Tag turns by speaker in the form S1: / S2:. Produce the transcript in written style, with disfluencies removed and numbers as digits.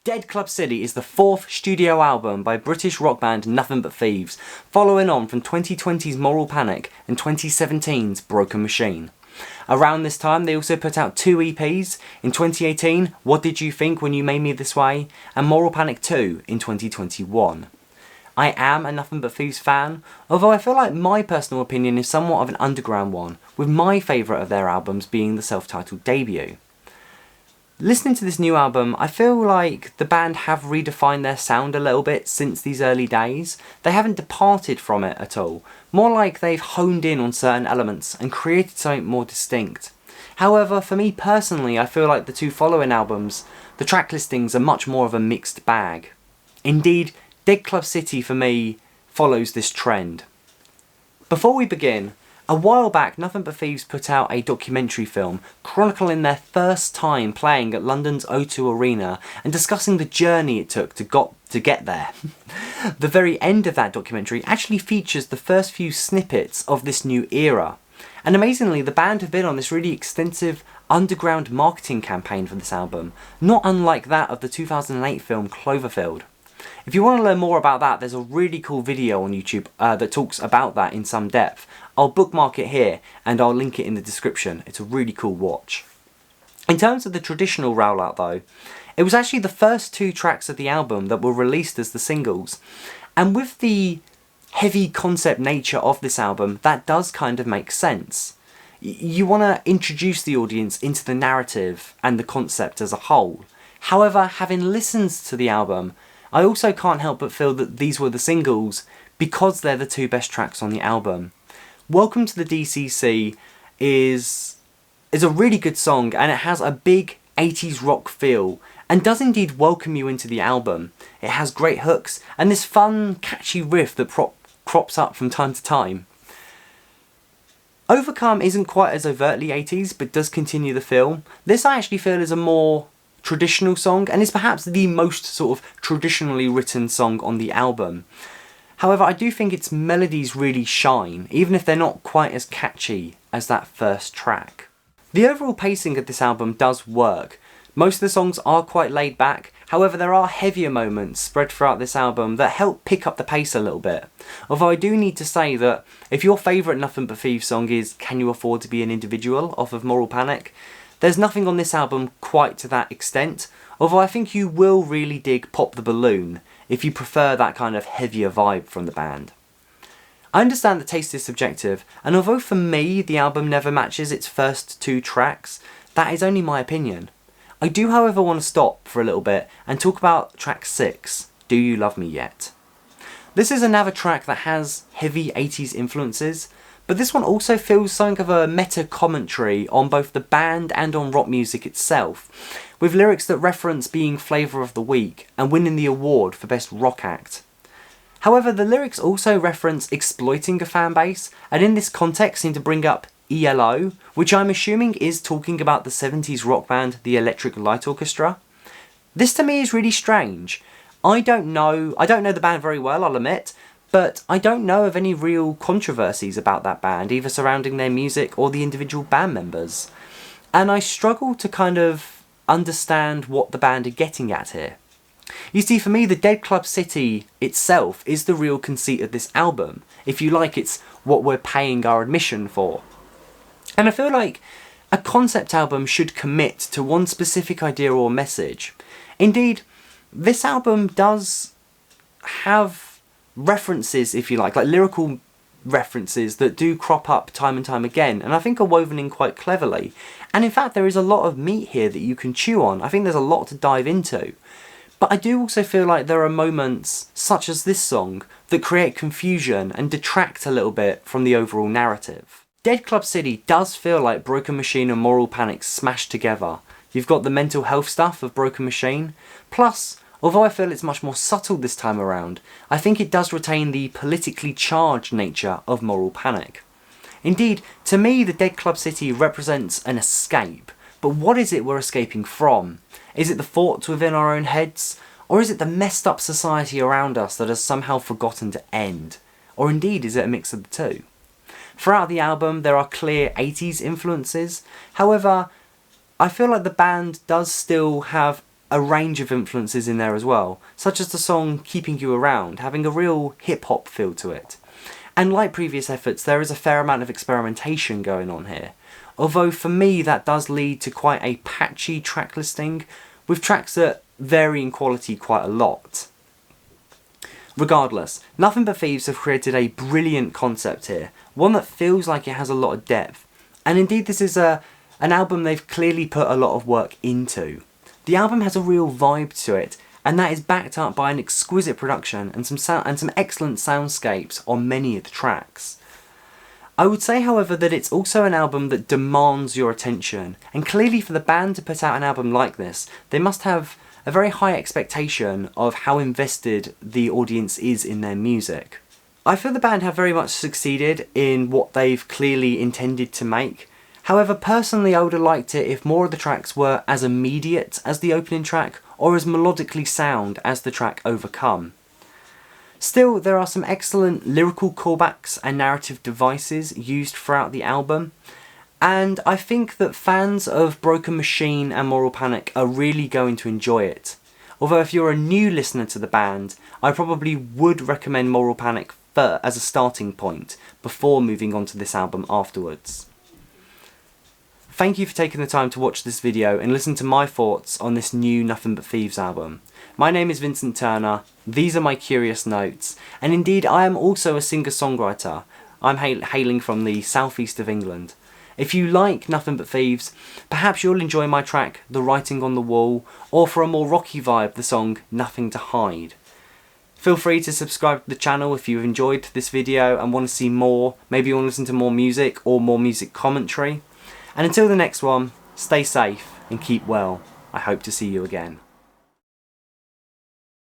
S1: Dead Club City is the fourth studio album by British rock band Nothing But Thieves, following on from 2020's Moral Panic and 2017's Broken Machine. Around this time they also put out two EPs, in 2018 What Did You Think When You Made Me This Way and Moral Panic 2 in 2021. I am a Nothing But Thieves fan, although I feel like my personal opinion is somewhat of an underground one, with my favourite of their albums being the self-titled debut. Listening to this new album, I feel like the band have redefined their sound a little bit since these early days. They haven't departed from it at all, more like they've honed in on certain elements and created something more distinct. However, for me personally, I feel like the two following albums, the track listings are much more of a mixed bag. Indeed, Dead Club City for me follows this trend. Before we begin, a while back Nothing But Thieves put out a documentary film chronicling their first time playing at London's O2 Arena and discussing the journey it took to get there. The very end of that documentary actually features the first few snippets of this new era. And amazingly, the band have been on this really extensive underground marketing campaign for this album, not unlike that of the 2008 film Cloverfield. If you want to learn more about that, there's a really cool video on YouTube that talks about that in some depth. I'll bookmark it here and I'll link it in the description. It's a really cool watch. In terms of the traditional rollout though, it was actually the first two tracks of the album that were released as the singles. And with the heavy concept nature of this album, that does kind of make sense. You want to introduce the audience into the narrative and the concept as a whole. However, having listened to the album, I also can't help but feel that these were the singles because they're the two best tracks on the album. Welcome to the DCC is a really good song, and it has a big 80s rock feel and does indeed welcome you into the album. It has great hooks and this fun catchy riff that crops up from time to time. Overcome isn't quite as overtly 80s but does continue the feel. This I actually feel is a more traditional song and is perhaps the most sort of traditionally written song on the album. However, I do think its melodies really shine, even if they're not quite as catchy as that first track. The overall pacing of this album does work. Most of the songs are quite laid back, however there are heavier moments spread throughout this album that help pick up the pace a little bit. Although I do need to say that if your favourite Nothing But Thieves song is Can You Afford to Be an Individual off of Moral Panic, there's nothing on this album quite to that extent, although I think you will really dig Pop the Balloon if you prefer that kind of heavier vibe from the band. I understand that taste is subjective, and although for me the album never matches its first two tracks, that is only my opinion. I do however want to stop for a little bit and talk about track 6, Do You Love Me Yet? This is another track that has heavy 80s influences, but this one also feels something of a meta-commentary on both the band and on rock music itself, with lyrics that reference being Flavour of the Week and winning the award for Best Rock Act. However, the lyrics also reference exploiting a fan base, and in this context seem to bring up ELO, which I'm assuming is talking about the 70s rock band The Electric Light Orchestra. This to me is really strange. I don't know the band very well, I'll admit, but I don't know of any real controversies about that band, either surrounding their music or the individual band members. And I struggle to kind of understand what the band are getting at here. You see, for me, the Dead Club City itself is the real conceit of this album. If you like, it's what we're paying our admission for. And I feel like a concept album should commit to one specific idea or message. Indeed, this album does have references, if you like lyrical references that do crop up time and time again, and I think are woven in quite cleverly. And in fact there is a lot of meat here that you can chew on. I think there's a lot to dive into. But I do also feel like there are moments, such as this song, that create confusion and detract a little bit from the overall narrative. Dead Club City does feel like Broken Machine and Moral Panic smashed together. You've got the mental health stuff of Broken Machine, plus although I feel it's much more subtle this time around, I think it does retain the politically charged nature of Moral Panic. Indeed, to me the Dead Club City represents an escape, but what is it we're escaping from? Is it the thoughts within our own heads? Or is it the messed up society around us that has somehow forgotten to end? Or indeed is it a mix of the two? Throughout the album there are clear 80s influences, however I feel like the band does still have a range of influences in there as well, such as the song Keeping You Around, having a real hip-hop feel to it. And like previous efforts, there is a fair amount of experimentation going on here. Although for me that does lead to quite a patchy track listing, with tracks that vary in quality quite a lot. Regardless, Nothing But Thieves have created a brilliant concept here, one that feels like it has a lot of depth. And indeed this is an album they've clearly put a lot of work into. The album has a real vibe to it, and that is backed up by an exquisite production and some excellent soundscapes on many of the tracks. I would say, however, that it's also an album that demands your attention, and clearly for the band to put out an album like this, they must have a very high expectation of how invested the audience is in their music. I feel the band have very much succeeded in what they've clearly intended to make. However, personally I would have liked it if more of the tracks were as immediate as the opening track, or as melodically sound as the track Overcome. Still, there are some excellent lyrical callbacks and narrative devices used throughout the album, and I think that fans of Broken Machine and Moral Panic are really going to enjoy it. Although if you're a new listener to the band, I probably would recommend Moral Panic as a starting point before moving on to this album afterwards. Thank you for taking the time to watch this video and listen to my thoughts on this new Nothing But Thieves album. My name is Vincent Turner, these are my curious notes, and indeed I am also a singer-songwriter. I'm hailing from the southeast of England. If you like Nothing But Thieves, perhaps you'll enjoy my track The Writing on the Wall, or for a more rocky vibe, the song Nothing to Hide. Feel free to subscribe to the channel if you've enjoyed this video and want to see more. Maybe you want to listen to more music or more music commentary. And until the next one, stay safe and keep well. I hope to see you again.